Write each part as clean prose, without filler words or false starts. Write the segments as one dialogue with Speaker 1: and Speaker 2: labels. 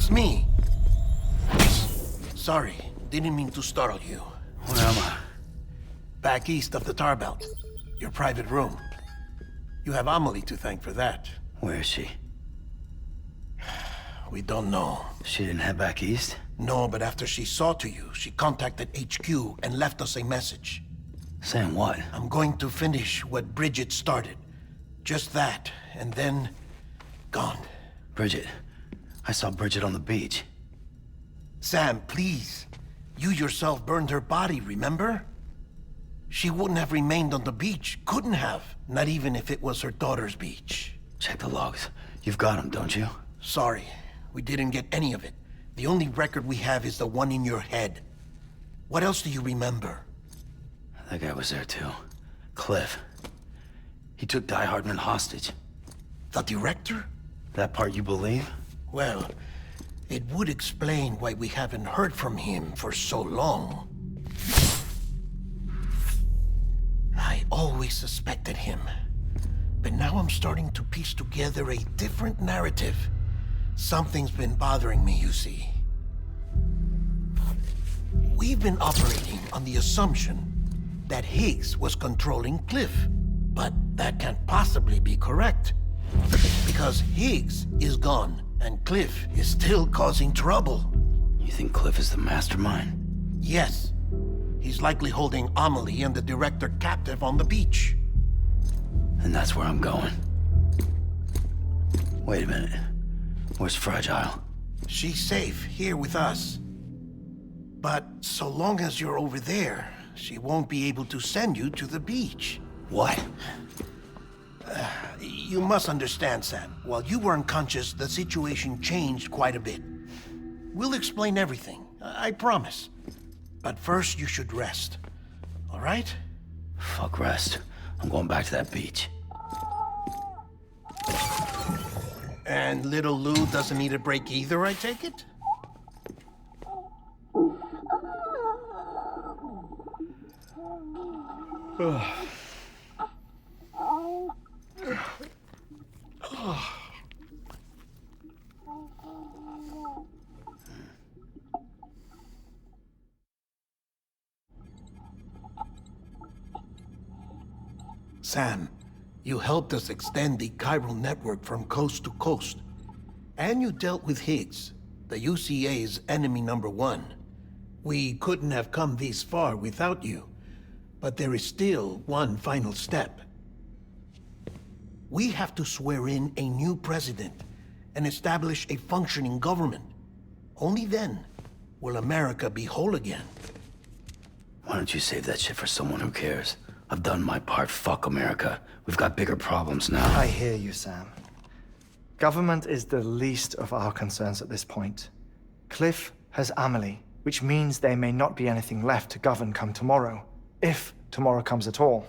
Speaker 1: It's me. Sorry, didn't mean to startle you.
Speaker 2: Where am I?
Speaker 1: Back east of the tar belt. Your private room. You have Amelie to thank for that.
Speaker 2: Where is she?
Speaker 1: We don't know.
Speaker 2: She didn't head back east?
Speaker 1: No, but after she saw to you, she contacted HQ and left us a message.
Speaker 2: Saying what?
Speaker 1: I'm going to finish what Bridget started. Just that, and then... gone.
Speaker 2: Bridget. I saw Bridget on the beach.
Speaker 1: Sam, please. You yourself burned her body, remember? She wouldn't have remained on the beach. Couldn't have. Not even if it was her daughter's beach.
Speaker 2: Check the logs. You've got them, don't you?
Speaker 1: Sorry. We didn't get any of it. The only record we have is the one in your head. What else do you remember?
Speaker 2: That guy was there too. Cliff. He took Die-Hardman hostage.
Speaker 1: The director?
Speaker 2: That part you believe?
Speaker 1: Well, it would explain why we haven't heard from him for so long. I always suspected him. But now I'm starting to piece together a different narrative. Something's been bothering me, you see. We've been operating on the assumption that Higgs was controlling Cliff. But that can't possibly be correct. Because Higgs is gone, and Cliff is still causing trouble.
Speaker 2: You think Cliff is the mastermind?
Speaker 1: Yes. He's likely holding Amelie and the director captive on the beach.
Speaker 2: And that's where I'm going. Wait a minute. Where's Fragile?
Speaker 1: She's safe here with us. But so long as you're over there, she won't be able to send you to the beach.
Speaker 2: What?
Speaker 1: You must understand, Sam. While you were unconscious, the situation changed quite a bit. We'll explain everything, I promise. But first, you should rest. All right?
Speaker 2: Fuck rest. I'm going back to that beach.
Speaker 1: And little Lou doesn't need a break either, I take it? Sam, you helped us extend the chiral network from coast to coast. And you dealt with Higgs, the UCA's enemy #1. We couldn't have come this far without you. But there is still one final step. We have to swear in a new president and establish a functioning government. Only then will America be whole again.
Speaker 2: Why don't you save that shit for someone who cares? I've done my part. Fuck America. We've got bigger problems now.
Speaker 3: I hear you, Sam. Government is the least of our concerns at this point. Cliff has Amelie, which means there may not be anything left to govern come tomorrow. If tomorrow comes at all.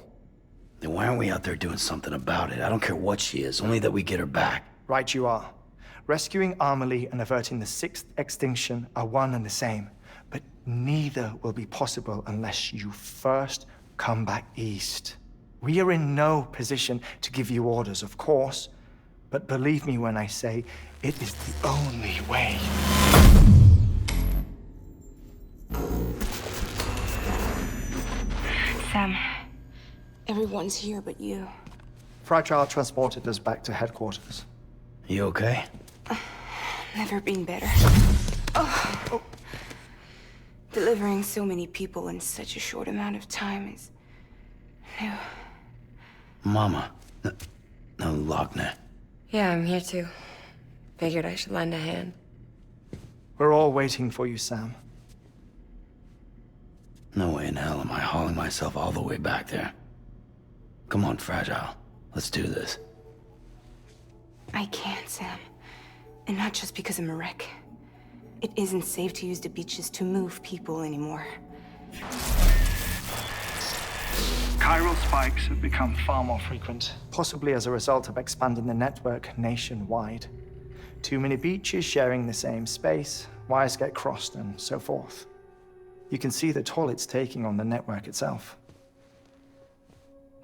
Speaker 2: Then why aren't we out there doing something about it? I don't care what she is, only that we get her back.
Speaker 3: Right you are. Rescuing Amelie and averting the 6th extinction are one and the same. But neither will be possible unless you first come back east. We are in no position to give you orders, of course. But believe me when I say, it is the only way.
Speaker 4: Sam, everyone's here but you.
Speaker 3: Fragile transported us back to headquarters.
Speaker 2: You okay?
Speaker 4: Never been better. Oh. Delivering so many people in such a short amount of time is new.
Speaker 2: Mama. No, Lochner.
Speaker 5: Yeah, I'm here too. Figured I should lend a hand.
Speaker 3: We're all waiting for you, Sam.
Speaker 2: No way in hell am I hauling myself all the way back there. Come on, Fragile. Let's do this.
Speaker 4: I can't, Sam. And not just because I'm a wreck. It isn't safe to use the beaches to move people anymore.
Speaker 6: Chiral spikes have become far more frequent.
Speaker 3: Possibly as a result of expanding the network nationwide. Too many beaches sharing the same space, wires get crossed, and so forth. You can see the toll it's taking on the network itself.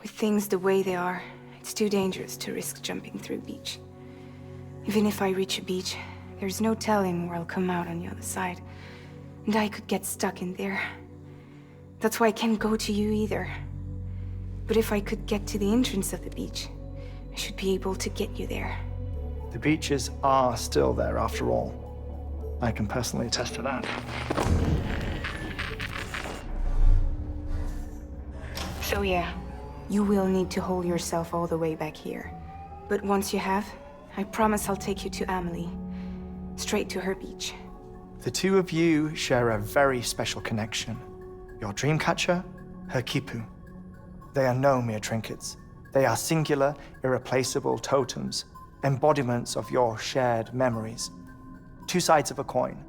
Speaker 4: With things the way they are, it's too dangerous to risk jumping through a beach. Even if I reach a beach, There's no telling where I'll come out on the other side. And I could get stuck in there. That's why I can't go to you either. But if I could get to the entrance of the beach, I should be able to get you there.
Speaker 3: The beaches are still there after all. I can personally attest to that.
Speaker 4: So yeah, you will need to hold yourself all the way back here. But once you have, I promise I'll take you to Amelie. Straight to her beach.
Speaker 3: The two of you share a very special connection. Your dreamcatcher, her quipu. They are no mere trinkets. They are singular, irreplaceable totems, embodiments of your shared memories. Two sides of a coin.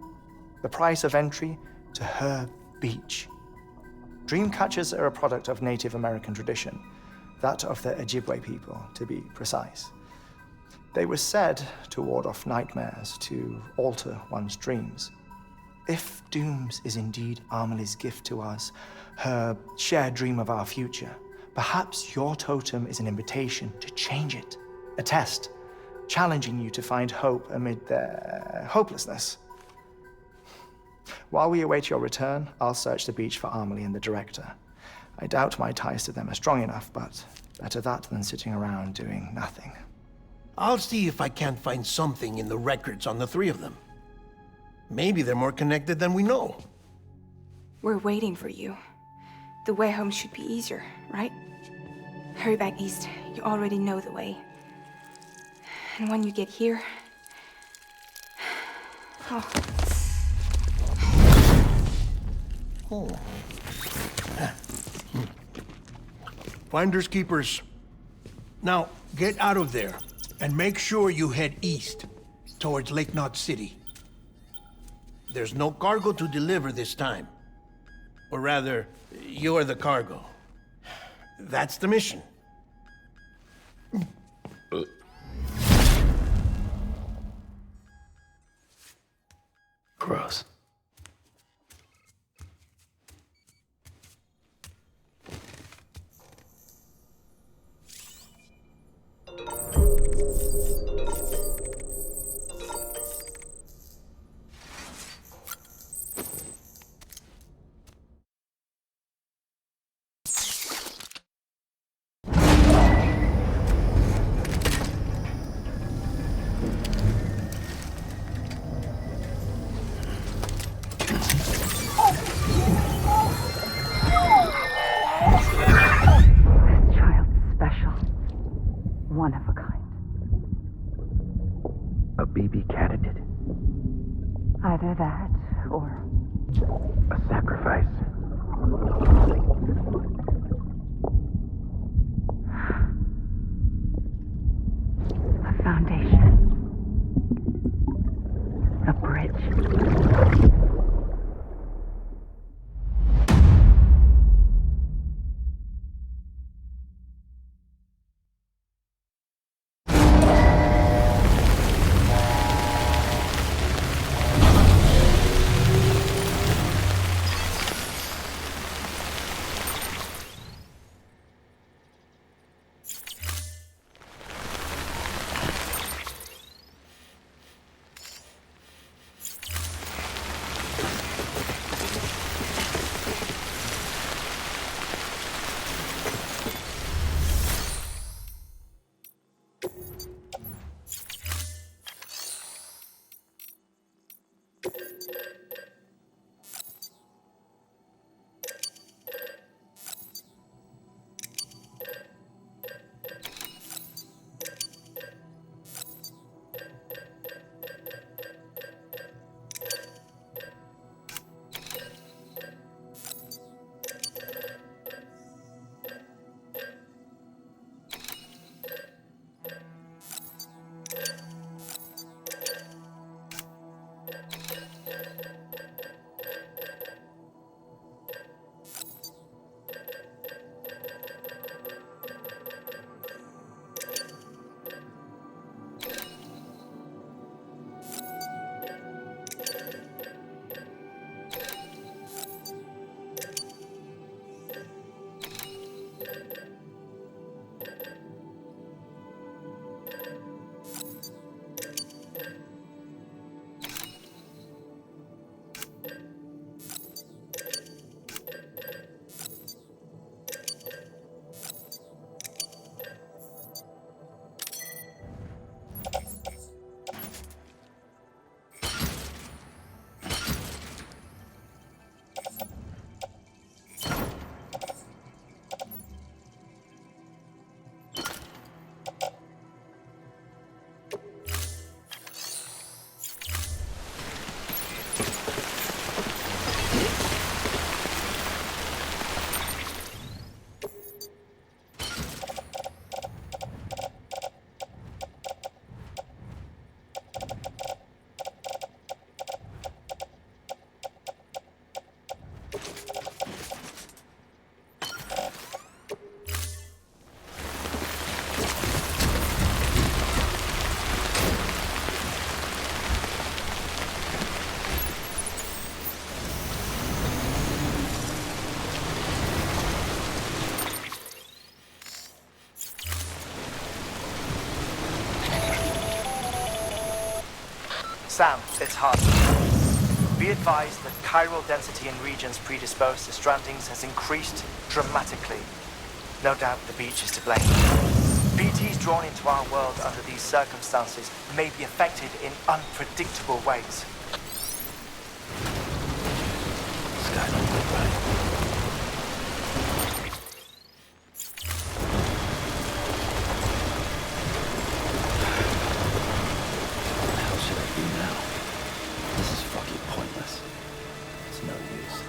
Speaker 3: The price of entry to her beach. Dreamcatchers are a product of Native American tradition, that of the Ojibwe people, to be precise. They were said to ward off nightmares, to alter one's dreams. If Dooms is indeed Amelie's gift to us, her shared dream of our future, perhaps your totem is an invitation to change it, a test, challenging you to find hope amid their hopelessness. While we await your return, I'll search the beach for Amelie and the director. I doubt my ties to them are strong enough, but better that than sitting around doing nothing.
Speaker 1: I'll see if I can't find something in the records on the three of them. Maybe they're more connected than we know.
Speaker 4: We're waiting for you. The way home should be easier, right? Hurry back east. You already know the way. And when you get here... Oh.
Speaker 1: Oh. Finders keepers. Now, get out of there, and make sure you head east, towards Lake Knot City. There's no cargo to deliver this time. Or rather, you're the cargo. That's the mission.
Speaker 2: Gross.
Speaker 7: One of a kind.
Speaker 8: A BB candidate?
Speaker 7: Either that, or...
Speaker 8: a sacrifice?
Speaker 7: A foundation. A bridge.
Speaker 3: Sam, it's hard. Be advised that chiral density in regions predisposed to strandings has increased dramatically. No doubt the beach is to blame. BTs drawn into our world under these circumstances may be affected in unpredictable ways.
Speaker 2: This guy don't look right. What the hell should I do now? This is fucking pointless. It's no use.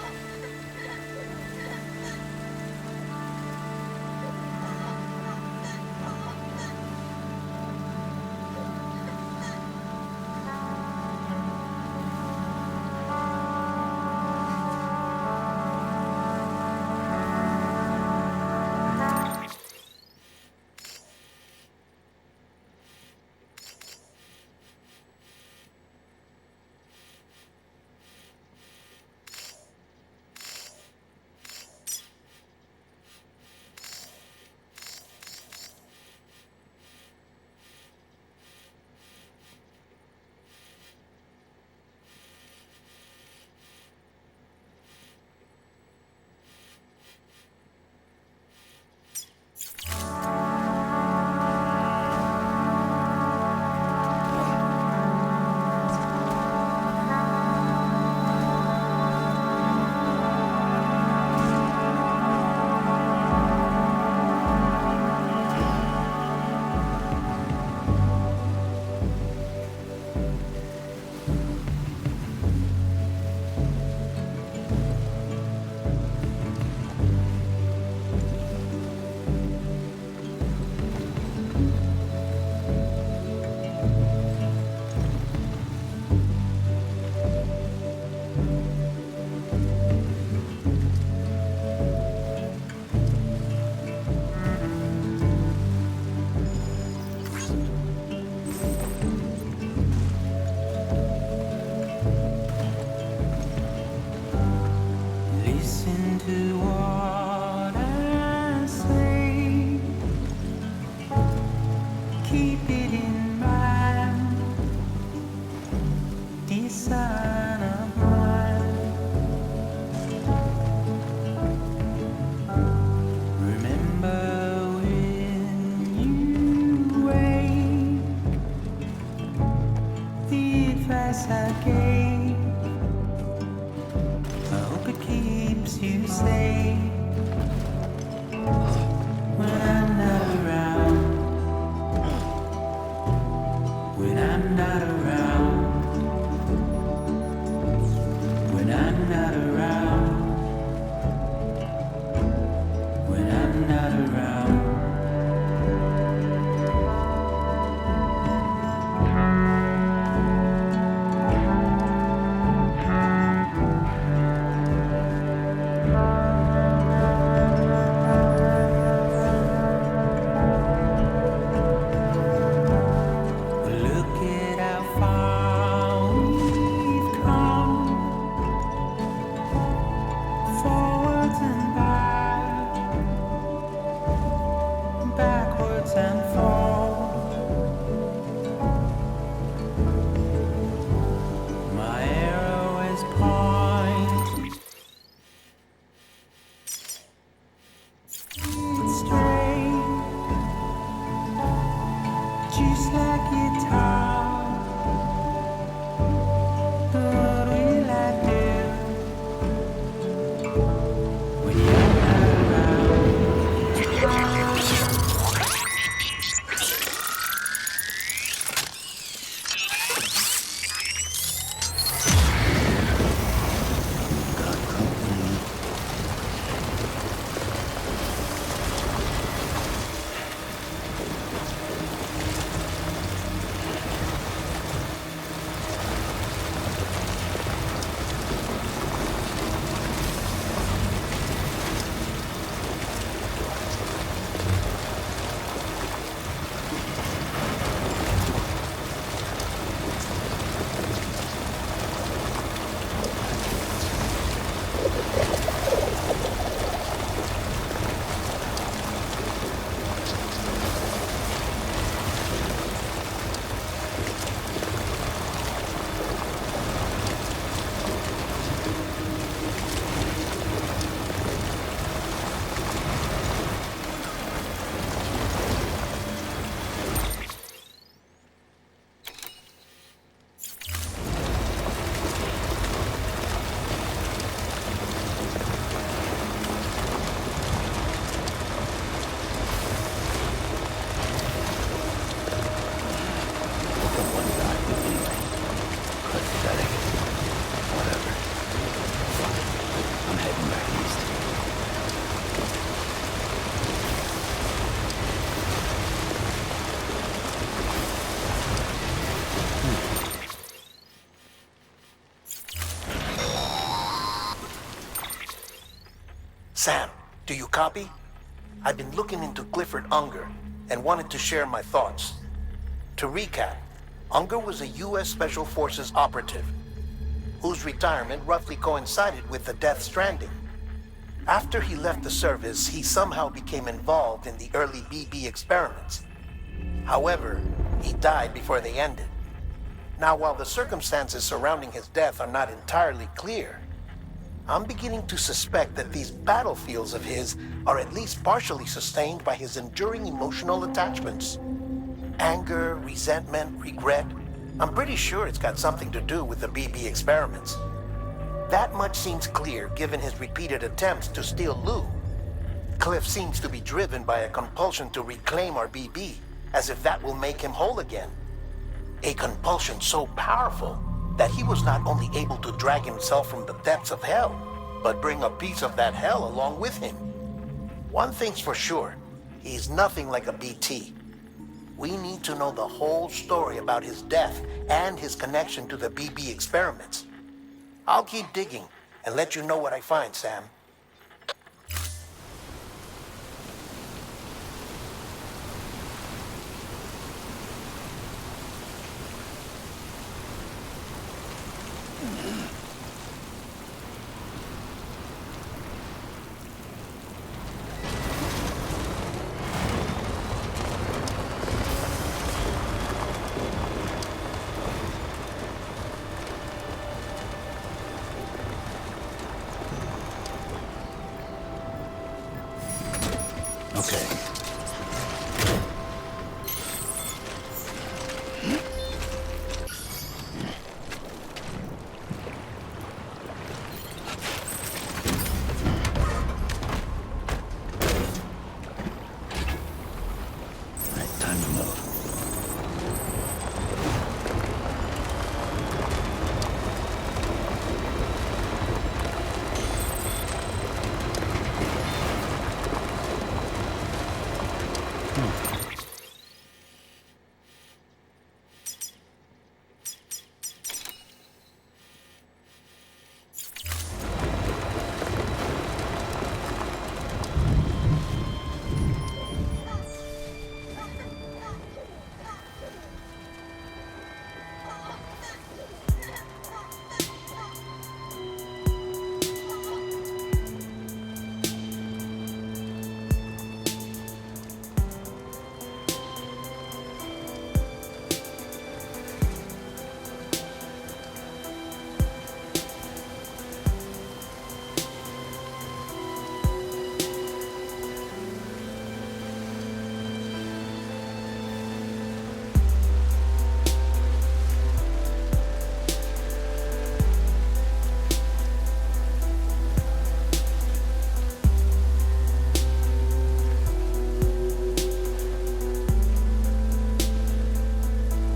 Speaker 1: copy? I've been looking into Clifford Unger and wanted to share my thoughts. To recap, Unger was a U.S. Special Forces operative whose retirement roughly coincided with the Death Stranding. After he left the service, he somehow became involved in the early BB experiments. However, he died before they ended. Now, while the circumstances surrounding his death are not entirely clear, I'm beginning to suspect that these battlefields of his are at least partially sustained by his enduring emotional attachments. Anger, resentment, regret. I'm pretty sure it's got something to do with the BB experiments. That much seems clear given his repeated attempts to steal Lou. Cliff seems to be driven by a compulsion to reclaim our BB, as if that will make him whole again. A compulsion so powerful that he was not only able to drag himself from the depths of hell, but bring a piece of that hell along with him. One thing's for sure, he's nothing like a BT. We need to know the whole story about his death and his connection to the BB experiments. I'll keep digging and let you know what I find, Sam.
Speaker 2: Okay. Right, time to move.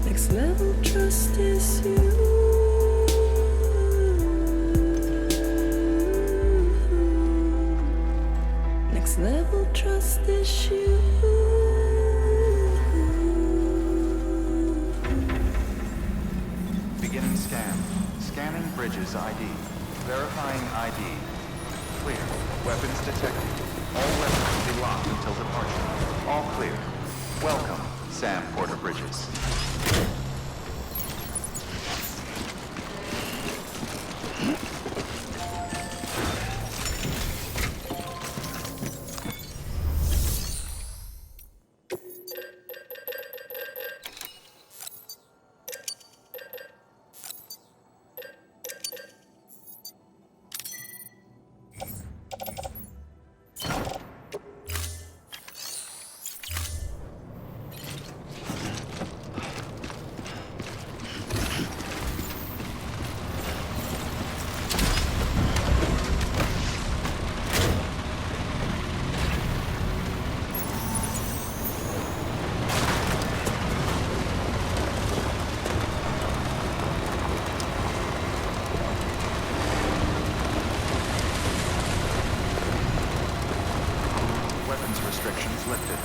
Speaker 9: Next level trust is you. Next level trust is you.
Speaker 10: Beginning scan. Scanning bridges ID. Verifying ID. Clear. Weapons detected. All weapons will be locked until departure. All clear. Welcome, Sam Porter Bridges. Restrictions lifted.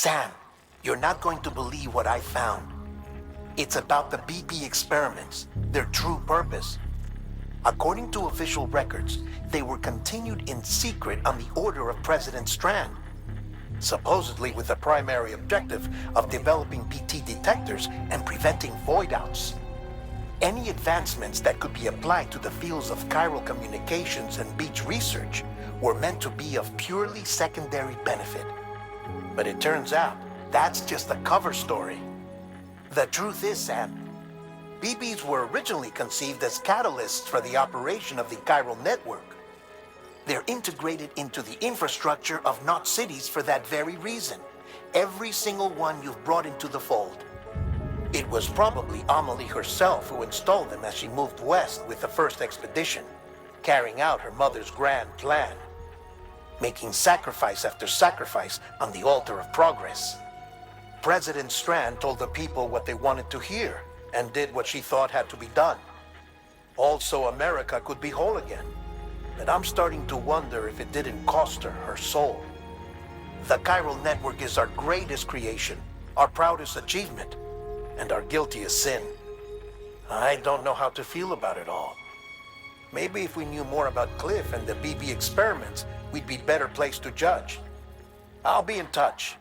Speaker 1: Sam, you're not going to believe what I found. It's about the BP experiments, their true purpose. According to official records, they were continued in secret on the order of President Strand, supposedly with the primary objective of developing PT detectors and preventing void-outs. Any advancements that could be applied to the fields of chiral communications and beach research were meant to be of purely secondary benefit. But it turns out, that's just a cover story. The truth is, Sam, BBs were originally conceived as catalysts for the operation of the chiral network. They're integrated into the infrastructure of Knot cities for that very reason. Every single one you've brought into the fold. It was probably Amelie herself who installed them as she moved west with the first expedition, carrying out her mother's grand plan, making sacrifice after sacrifice on the altar of progress. President Strand told the people what they wanted to hear and did what she thought had to be done. Also, America could be whole again. But I'm starting to wonder if it didn't cost her her soul. The chiral network is our greatest creation, our proudest achievement, and our guiltiest sin. I don't know how to feel about it all. Maybe if we knew more about Cliff and the BB experiments, we'd be better placed to judge. I'll be in touch.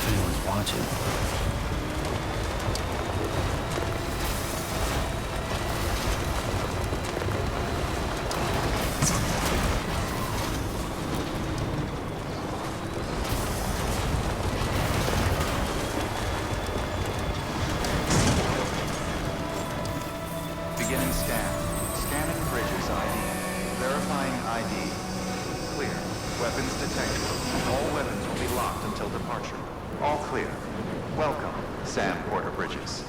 Speaker 2: anyone's watching.
Speaker 10: Beginning scan. Scanning bridges ID. Verifying ID. Clear. Weapons detected. All weapons will be locked until departure. All clear. Welcome, Sam Porter Bridges.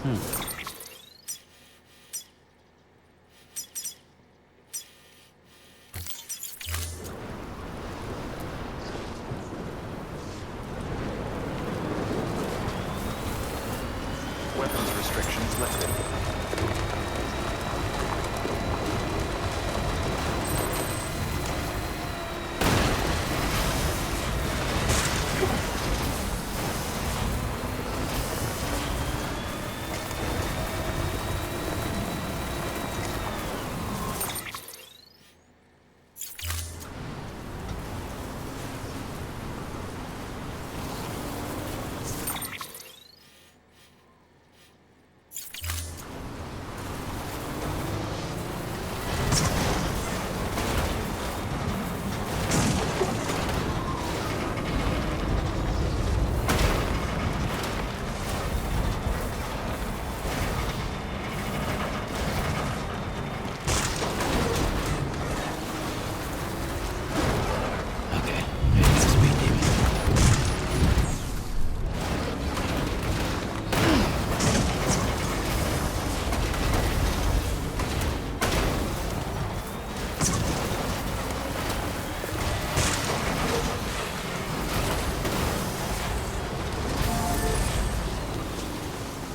Speaker 10: Weapons restrictions lifted.
Speaker 2: Okay, maybe it's a speed demon.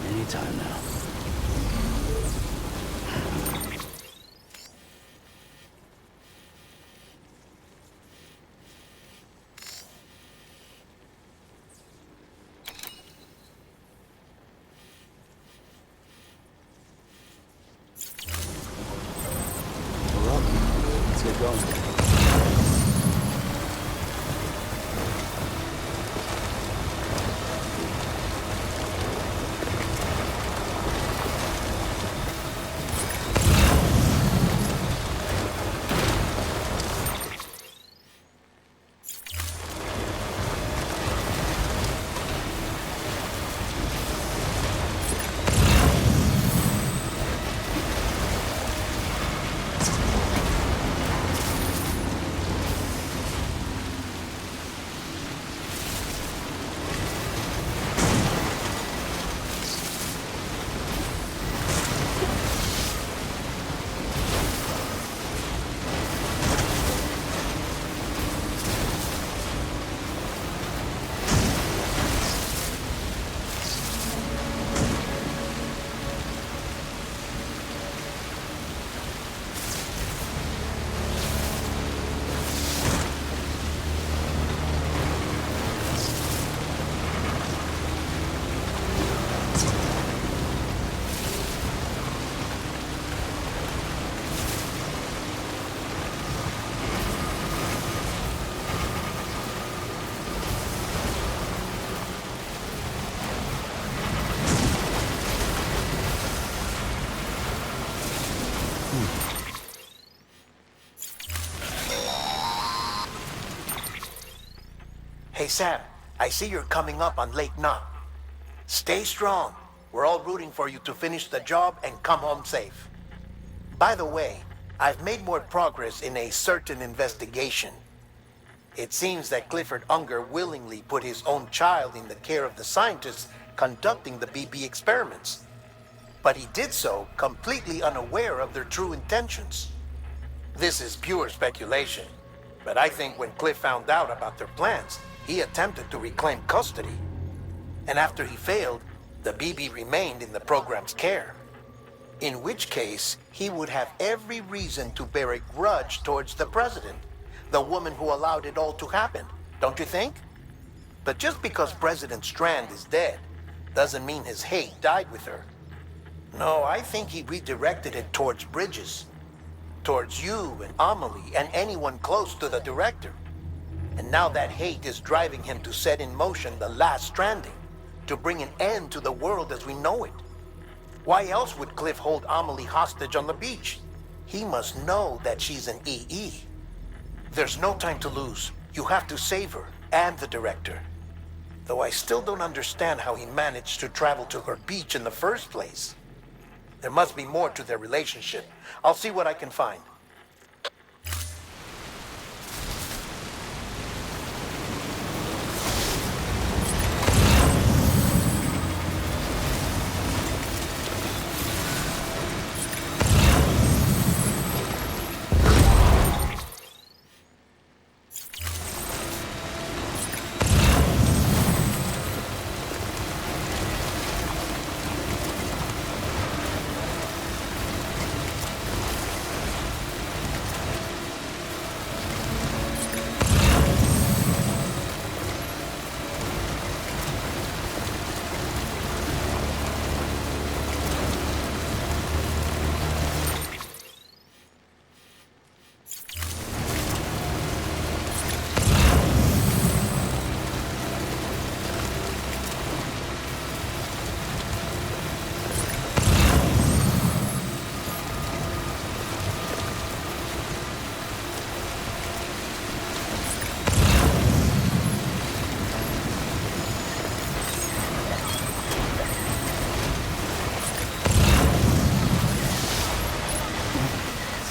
Speaker 2: Anytime now. We're up. Let's get going.
Speaker 1: Hey, Sam, I see you're coming up on Lake Knot. Stay strong. We're all rooting for you to finish the job and come home safe. By the way, I've made more progress in a certain investigation. It seems that Clifford Unger willingly put his own child in the care of the scientists conducting the BB experiments. But he did so completely unaware of their true intentions. This is pure speculation, but I think when Cliff found out about their plans, he attempted to reclaim custody. And after he failed, the BB remained in the program's care. In which case, he would have every reason to bear a grudge towards the president, the woman who allowed it all to happen, don't you think? But just because President Strand is dead, doesn't mean his hate died with her. No, I think he redirected it towards Bridges. Towards you and Amelie and anyone close to the director. And now that hate is driving him to set in motion the last stranding, to bring an end to the world as we know it. Why else would Cliff hold Amelie hostage on the beach? He must know that she's an EE. There's no time to lose. You have to save her, and the director. Though I still don't understand how he managed to travel to her beach in the first place. There must be more to their relationship. I'll see what I can find.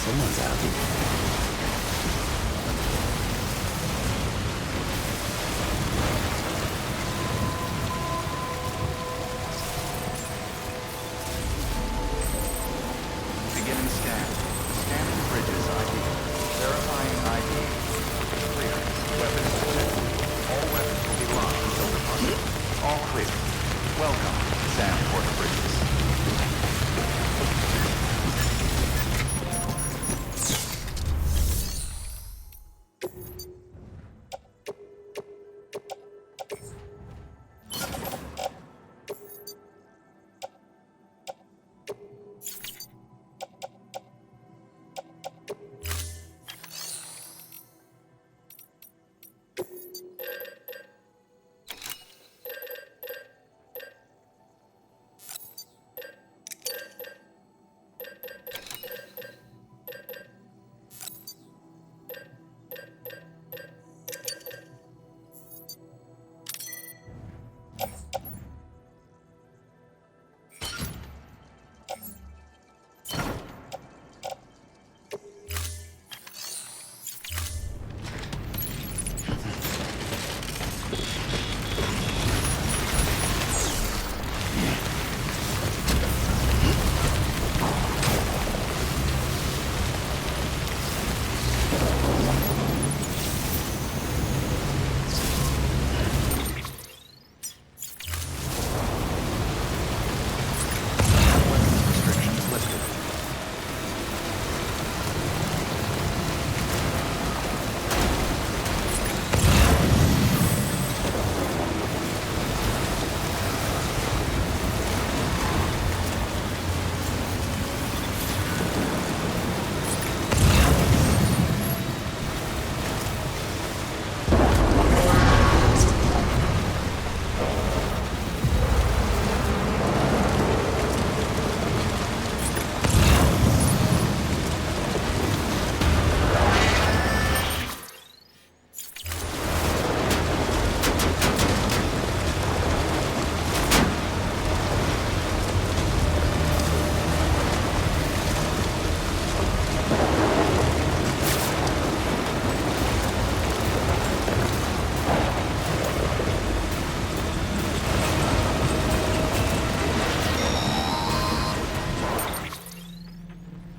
Speaker 2: Someone's out here.
Speaker 10: Beginning scan. Scanning bridges ID. Verifying ID. Clear. Weapons detected. All weapons will be locked until departure. All clear. Welcome, Sandport Bridges.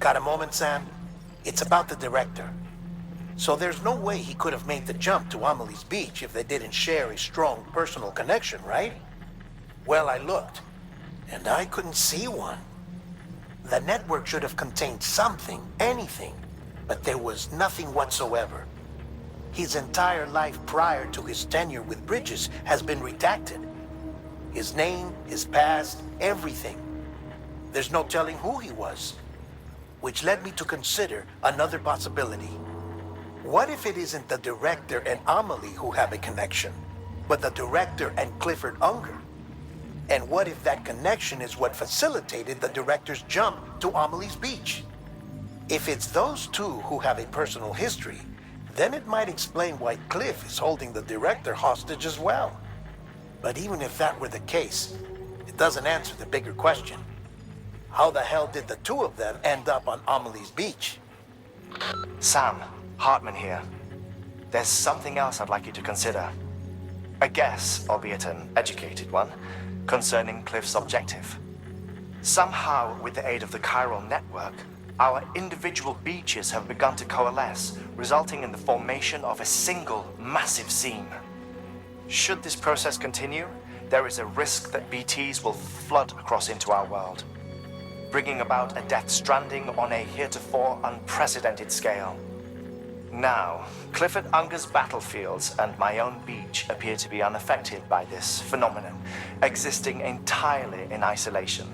Speaker 1: Got a moment, Sam? It's about the director. So there's no way he could have made the jump to Amelie's beach if they didn't share a strong personal connection, right? Well, I looked, and I couldn't see one. The network should have contained something, anything, but there was nothing whatsoever. His entire life prior to his tenure with Bridges has been redacted. His name, his past, everything. There's no telling who he was. Which led me to consider another possibility. What if it isn't the director and Amelie who have a connection, but the director and Clifford Unger? And what if that connection is what facilitated the director's jump to Amelie's beach? If it's those two who have a personal history, then it might explain why Cliff is holding the director hostage as well. But even if that were the case, it doesn't answer the bigger question. How the hell did the two of them end up on Amelie's beach?
Speaker 3: Sam, Hartman here. There's something else I'd like you to consider. A guess, albeit an educated one, concerning Cliff's objective. Somehow, with the aid of the chiral network, our individual beaches have begun to coalesce, resulting in the formation of a single massive seam. Should this process continue, there is a risk that BTs will flood across into our world, bringing about a Death Stranding on a heretofore unprecedented scale. Now, Clifford Unger's battlefields and my own beach appear to be unaffected by this phenomenon, existing entirely in isolation.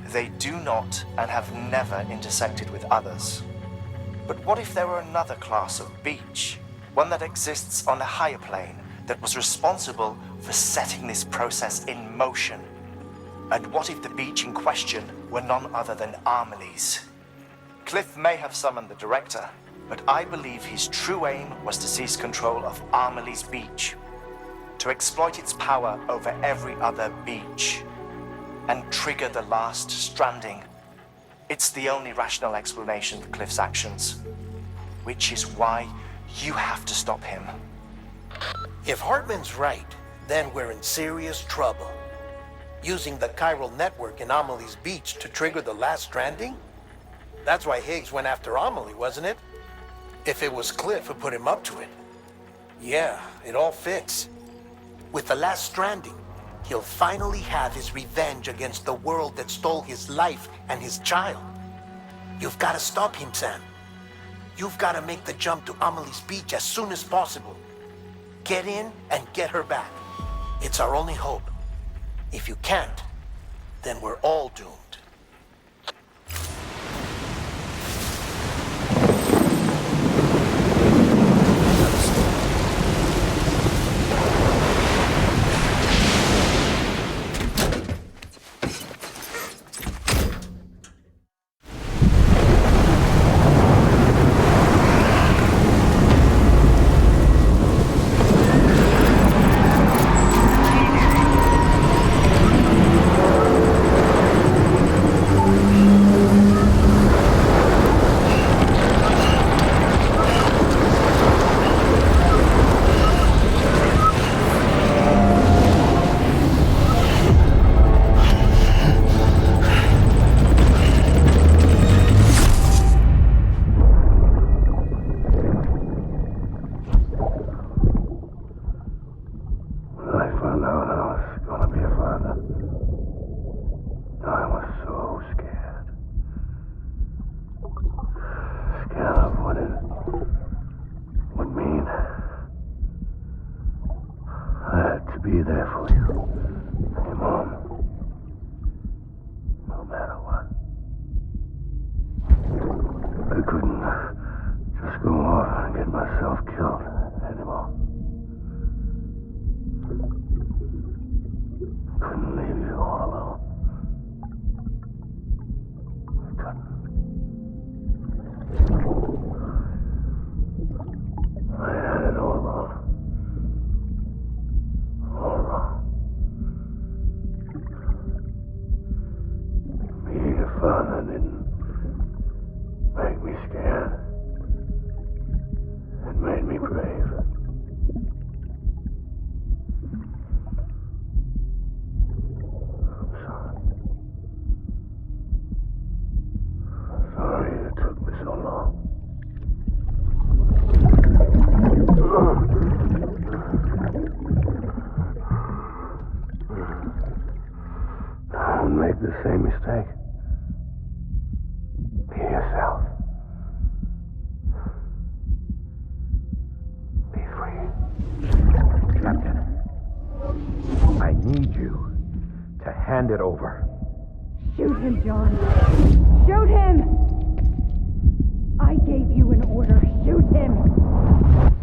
Speaker 3: They do not and have never intersected with others. But what if there were another class of beach, one that exists on a higher plane, that was responsible for setting this process in motion? And what if the beach in question were none other than Amelie's? Cliff may have summoned the director, but I believe his true aim was to seize control of Amelie's beach, to exploit its power over every other beach, and trigger the last stranding. It's the only rational explanation for Cliff's actions, which is why you have to stop him.
Speaker 1: If Hartman's right, then we're in serious trouble. Using the chiral network in Amelie's beach to trigger the last stranding? That's why Higgs went after Amelie, wasn't it? If it was Cliff who put him up to it. Yeah, it all fits. With the last stranding, he'll finally have his revenge against the world that stole his life and his child. You've got to stop him, Sam. You've got to make the jump to Amelie's beach as soon as possible. Get in and get her back. It's our only hope. If you can't, then we're all doomed.
Speaker 8: Be there for you, your mom, no matter what. I couldn't just go off and get myself killed anymore. Couldn't leave you all alone. I couldn't. I had it all wrong. Being a father didn't make me scared. It made me brave. I'm sorry. Sorry it took me so long. Don't make the same mistake. Be yourself. Be free.
Speaker 11: Captain, I need you to hand it over.
Speaker 7: Shoot him, John. Shoot him! I gave you an order. Shoot him!